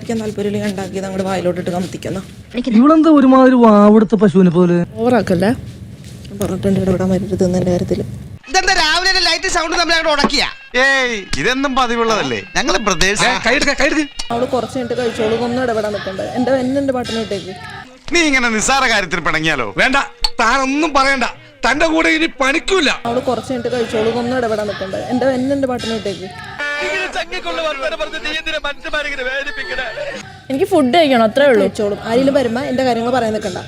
കഴിക്കാൻ താല്പര്യമില്ല, ഉണ്ടാക്കിയത് അങ്ങോട്ട് വായിലോട്ടിട്ട് കമത്തിക്കുന്ന. ഇവളെന്താ ഒരുമാതിരി വാവിടുത്തെ പശുവിനെ പോലെ ഓവറാക്കല്ലേ, പറഞ്ഞിട്ടുണ്ട് ഇടപെടാൻ വരരുത് എന്നെ കാര്യത്തില്. രാവിലെ ലൈറ്റ് സൗണ്ട് നമ്മൾ ഉടക്കിയ ഇതെന്നും പതിവുള്ളതല്ലേ, ഞങ്ങള് അവള് കുറച്ച് കഴിഞ്ഞിട്ട് കഴിച്ചോളൂ, ഒന്നും ഇടപെടാൻ നിൽക്കണ്ടേ. എന്റെ പാട്ടിന് വിട്ടേക്ക്. നീ ഇങ്ങനെ നിസ്സാര കാര്യത്തിൽ പിണങ്ങിയാലോ? വേണ്ട, താനൊന്നും പറയണ്ട, തന്റെ കൂടെ ഇനി പണിക്കൂല. അവള് കുറച്ച് കഴിഞ്ഞിട്ട് കഴിച്ചോളൂ, ഒന്നും ഇടപെടാൻ നിൽക്കണ്ടേ. എന്റെ പാട്ടിന് വിട്ടേക്ക്. എനിക്ക് ഫുഡ് കഴിക്കണം, അത്രേ ഉള്ളൂ. കഴിച്ചോളും, ആരെങ്കിലും വരുമ്പോ എന്റെ കാര്യങ്ങൾ പറയാൻ നിൽക്കണ്ട.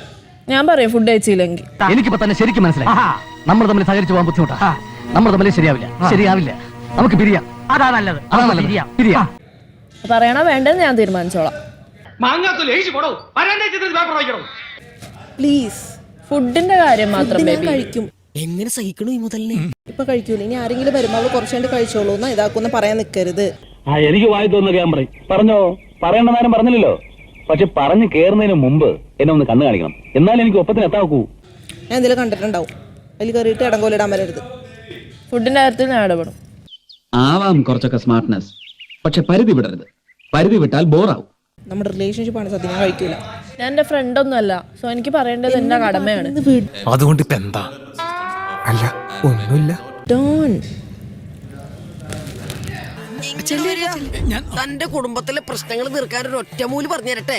ഞാൻ പറയും ഫുഡ് കഴിച്ചില്ലെങ്കിൽ. എനിക്കിപ്പോ തന്നെ ശരിക്കും മനസ്സിലായി, നമ്മൾ തമ്മിൽ സഹകരിച്ചു പോകാൻ ബുദ്ധിമുട്ടാ. നമ്മൾ തമ്മിൽ ശരിയാവില്ല. നമുക്ക് പിരിയാം, അതാ നല്ലത്. പിരിയാം. പറയണോ വേണ്ടെന്ന് ഞാൻ തീരുമാനിച്ചോളാം. പ്ലീസ്, ഫുഡിന്റെ കാര്യം മാത്രം കഴിക്കും. എങ്ങനെ സഹിക്കണു ഈ മുതലിനെ? ഇപ്പൊ കഴിക്കൂല, ഇനി ആരെങ്കിലും വരുമ്പോ അവള് കുറച്ച് കഴിഞ്ഞിട്ട് കഴിച്ചോളൂ എന്നാ ഇതാക്കൊന്നും പറയാൻ നിൽക്കരുത്. എനിക്ക് വായി തോന്നുന്ന ഞാൻ പറയും. പറഞ്ഞോ, പറയേണ്ട നേരം പറഞ്ഞില്ലല്ലോ. പക്ഷെ പറഞ്ഞു കേറുന്നതിന് മുമ്പ് എന്നെ ഒന്ന് കണ്ണു കാണിക്കണം, എന്നാലും എനിക്ക് ഒപ്പത്തിന് എത്താക്കൂ. ഞാൻ എന്തെങ്കിലും കണ്ടിട്ടുണ്ടാവും, അതിൽ കയറിയിട്ട് ഇടങ്കോലിടാൻ വരരുത്. ഫുഡിന്റെ കാര്യത്തിൽ ഞാൻ ഇടപെടും. ആവാം കുറച്ചൊക്കെ സ്മാർട്ട്നെസ്, പക്ഷെ പരിധി വിടരുത്. പരിധി വിട്ടാൽ ബോറാവും. നമ്മുടെ റിലേഷൻഷിപ്പാണ് സത്യം, ഞാൻ കഴിക്കൂല. ഞാൻ എന്റെ ഫ്രണ്ട് ഒന്നും അല്ല, സോ എനിക്ക് പറയേണ്ടത് എന്റെ കടമയാണ്. അതുകൊണ്ട് ഇപ്പൊ എന്താ? അല്ല, ഒന്നുമില്ല. തന്റെ കുടുംബത്തിലെ പ്രശ്നങ്ങൾ തീർക്കാൻ ഒരു ഒറ്റമൂല് പറഞ്ഞു തരട്ടെ.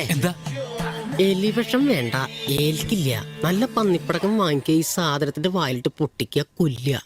എലിവിഷം വേണ്ട, ഏൽക്കില്ല. നല്ല പന്നിപ്പടക്കം വാങ്ങിക്കുക, ഈ സാധനത്തിന്റെ വായിലിട്ട് പൊട്ടിക്കുക, കൊല്ലുക.